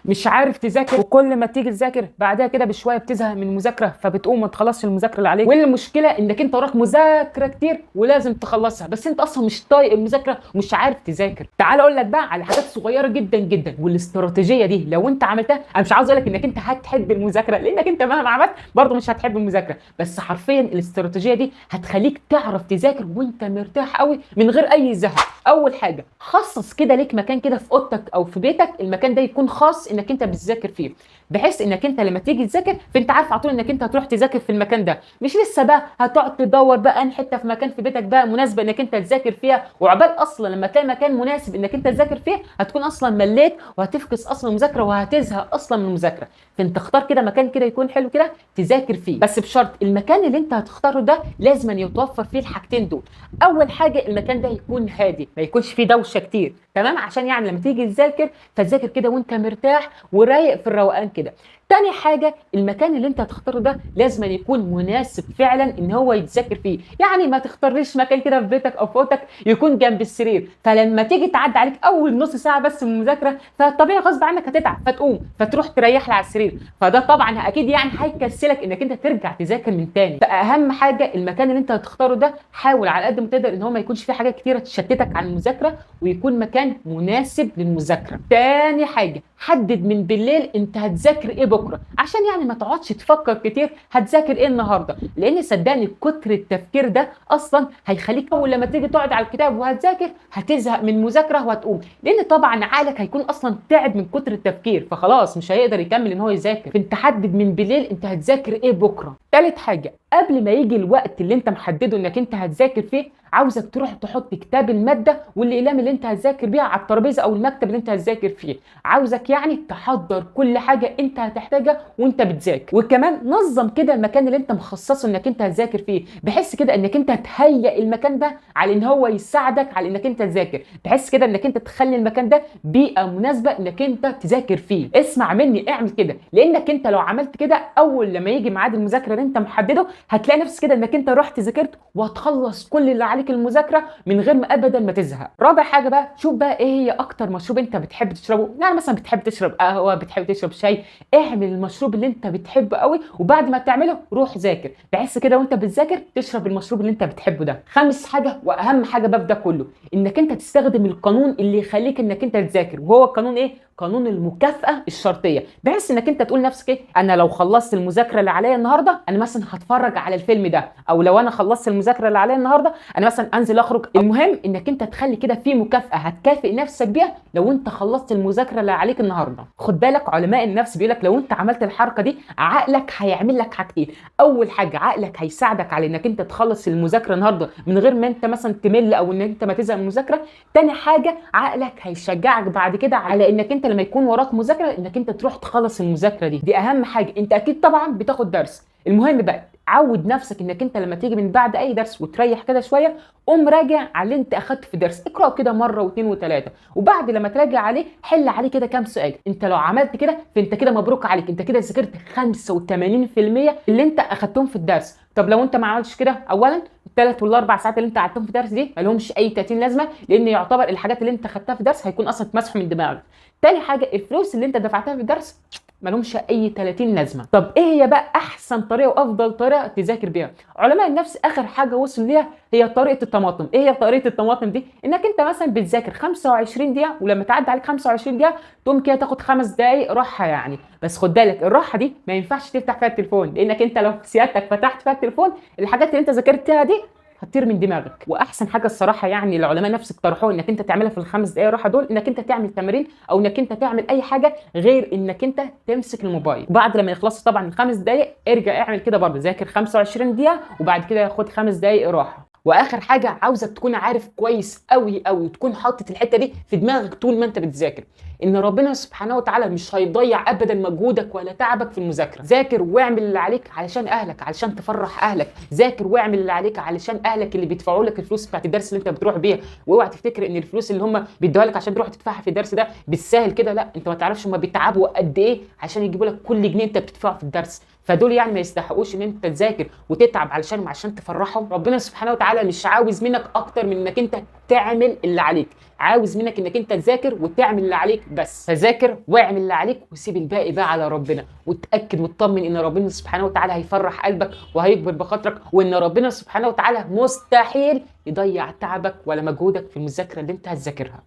مش عارف تذاكر، وكل ما تيجي تذاكر بعدها كده بشويه بتزهق من المذاكره فبتقوم ما تخلصش المذاكره اللي عليك. والمشكله انك انت وراك مذاكره كتير ولازم تخلصها، بس انت اصلا مش طايق المذاكره ومش عارف تذاكر. تعال اقول لك بقى على حاجات صغيره جدا جدا، والاستراتيجيه دي لو انت عملتها انا مش عاوز اقول لك انك انت هتحب المذاكره، لانك انت مهما عملت برضه مش هتحب المذاكره، بس حرفيا الاستراتيجيه دي هتخليك تعرف تذاكر وانت مرتاح قوي من غير اي زهق. اول حاجه خصص كده ليك مكان كده في اوضتك او في بيتك، المكان ده يكون خاص انك انت بتذاكر فيه، بحيث انك انت لما تيجي تذاكر فانت عارف على طول انك انت هتروح تذاكر في المكان ده، مش لسه بقى هتقعد تدور بقى ان حته في مكان في بيتك بقى مناسبه انك انت تذاكر فيها، وعقبال اصلا لما تلاقي مكان مناسب انك انت تذاكر فيه هتكون اصلا مليت وهتفكس اصلا المذاكره وهتزهق اصلا من المذاكره. فانت اختار كده مكان كده يكون حلو كده تذاكر فيه، بس بشرط المكان اللي انت هتختاره ده لازم أن يتوفر فيه الحاجتين دول. اول حاجه المكان ده يكون هادي، ما يكونش فيه دوشه كتير، تمام، عشان يعني لما تيجي تذاكر فتذاكر كده وانت مرتاح ورايق في الروقان كده. تاني حاجة المكان اللي انت هتختاره ده لازم أن يكون مناسب فعلا ان هو يتذاكر فيه، يعني ما تختارليش مكان كده في بيتك او في اوضتك يكون جنب السرير، فلما تيجي تعدي عليك اول نص ساعة بس من المذاكرة فطبيعي غصب عنك هتتعب فتقوم فتروح تريح على السرير، فده طبعا اكيد يعني هيكسلك انك انت ترجع تذاكر من تاني. فاهم حاجة المكان اللي انت هتختاره ده حاول على قد ما تقدر ان هو ما يكونش فيه حاجات كتيرة تشتتك عن المذاكرة، ويكون مكان مناسب للمذاكرة. تاني حاجة حدد من بالليل انت هتذاكر ايه بكره، عشان يعني ما تقعدش تفكر كتير هتذاكر ايه النهارده، لان صدقني كتر التفكير ده اصلا هيخليك اول لما تيجي تقعد على الكتاب وهتذاكر هتزهق من المذاكره وهتقوم، لان طبعا عقلك هيكون اصلا تعب من كتر التفكير فخلاص مش هيقدر يكمل ان هو يذاكر. فانت حدد من بالليل انت هتذاكر ايه بكره. تالت حاجه قبل ما يجي الوقت اللي انت محدده انك انت هتذاكر فيه عاوزك تروح تحط كتاب الماده والاقلام اللي انت هتذاكر بيها على الترابيزه او المكتب اللي انت هتذاكر فيه، عاوزك يعني تحضر كل حاجه انت هتحتاجها وانت بتذاكر. وكمان نظم كده المكان اللي انت مخصصه انك انت هتذاكر فيه، بحيث كده انك انت تهيئ المكان ده على ان هو يساعدك على انك انت تذاكر، بحيث كده انك انت تخلي المكان ده بيئه مناسبه انك انت تذاكر فيه. اسمع مني اعمل كده، لانك انت لو عملت كده اول لما يجي ميعاد المذاكره اللي انت محدده هتلاقي نفسك كده انك انت رحت ذاكرت وهتخلص كل اللي عليك المذاكره من غير ما ابدا ما تزهق. رابع حاجه بقى شوف بقى ايه هي اكتر مشروب انت بتحب تشربه، يعني مثلا بتحب تشرب قهوه، بتحب تشرب شاي، اعمل المشروب اللي انت بتحبه قوي وبعد ما تعمله روح ذاكر، بحيث كده وانت بتذاكر تشرب المشروب اللي انت بتحبه ده. خامس حاجه واهم حاجه بقى ده كله انك انت تستخدم القانون اللي يخليك انك انت تذاكر، وهو القانون ايه؟ قانون المكافاه الشرطيه، بحيث انك انت تقول نفسك ايه، انا لو خلصت المذاكره اللي عليا النهارده انا مثلا هتفرج على الفيلم ده، او لو انا خلصت المذاكره اللي عليا النهارده انا مثلا انزل اخرج. المهم انك انت تخلي كده في مكافاه هتكافئ نفسك بيها لو انت خلصت المذاكره اللي عليك النهارده. خد بالك علماء النفس بيقول لك لو انت عملت الحركه دي عقلك هيعمل لك حاجتين، اول حاجه عقلك هيساعدك على انك انت تخلص المذاكره النهارده من غير ما انت مثلا تمل او ان انت ما تزهق من المذاكره. تاني حاجه عقلك هيشجعك بعد كده على انك انت لما يكون وراك مذاكره انك انت تروح تخلص المذاكره دي اهم حاجه. انت اكيد طبعا بتاخد درس، المهم بقى عود نفسك انك انت لما تيجي من بعد اي درس وتريح كده شويه قوم راجع على اللي انت اخدته في الدرس، اقراه كده مره واثنين وثلاثه، وبعد لما تراجع عليه حل عليه كده كام سؤال. انت لو عملت كده فانت كده مبروك عليك، انت كده ذاكرت 85% اللي انت اخدتهم في الدرس. طب لو انت ما عملتش كده، اولا الثلاث والاربع ساعات اللي انت قعدتهم في الدرس دي ما لهمش اي 30 لازمه، لان يعتبر الحاجات اللي انت خدتها في الدرس هيكون اصلا اتمسحوا من دماغك. تاني حاجه الفلوس اللي انت دفعتها في الدرس مالهمش اي 30 لازمه. طب ايه هي بقى احسن طريقه وافضل طريقه تذاكر بيها؟ علماء النفس اخر حاجه وصلوا ليها هي طريقه الطماطم. ايه هي طريقه الطماطم دي؟ انك انت مثلا بتذاكر 25 دقيقه ولما تعدي عليك 25 دقيقه تقوم كده تاخد 5 دقائق راحه يعني، بس خد بالك الراحه دي ما ينفعش تفتح فيها التليفون، لانك انت لو سيادتك فتحت فيها التليفون الحاجات اللي انت ذاكرتها دي هتطير من دماغك. واحسن حاجه الصراحه يعني العلماء نفس اقترحوها انك انت تعملها في الخمس دقائق راحه دول، انك انت تعمل تمارين او انك انت تعمل اي حاجه غير انك انت تمسك الموبايل. وبعد لما يخلصوا طبعا الخمس دقائق ارجع اعمل كده برضه، ذاكر 25 دقيقه وبعد كده خد 5 دقائق راحه. واخر حاجه عاوزك تكون عارف كويس قوي قوي وتكون حاطط الحته دي في دماغك طول ما انت بتذاكر، ان ربنا سبحانه وتعالى مش هيضيع ابدا مجهودك ولا تعبك في المذاكره. ذاكر واعمل اللي عليك علشان اهلك، علشان تفرح اهلك، ذاكر واعمل اللي عليك علشان اهلك اللي بيدفعوا لك الفلوس بتاعت الدرس اللي انت بتروح بيها. واوعى تفتكر ان الفلوس اللي هم بيدوها لك عشان تروح تدفعها في الدرس ده بالسهل كده، لا، انت ما تعرفش هم بيتعبوا قد ايه عشان يجيبوا لك كل جنيه انت بتدفعه في الدرس. فدول يعني ما يستحقوش ان انت تذاكر وتتعب علشانهم عشان تفرحهم. ربنا سبحانه وتعالى مش عاوز منك اكتر من انك انت تعمل اللي عليك، عاوز منك انك انت تذاكر وتعمل اللي عليك بس. فذاكر واعمل اللي عليك وسيب الباقي بقى على ربنا، وتاكد وتطمن ان ربنا سبحانه وتعالى هيفرح قلبك وهيكبر بخاطرك، وان ربنا سبحانه وتعالى مستحيل يضيع تعبك ولا مجهودك في المذاكره اللي انت هتذاكرها.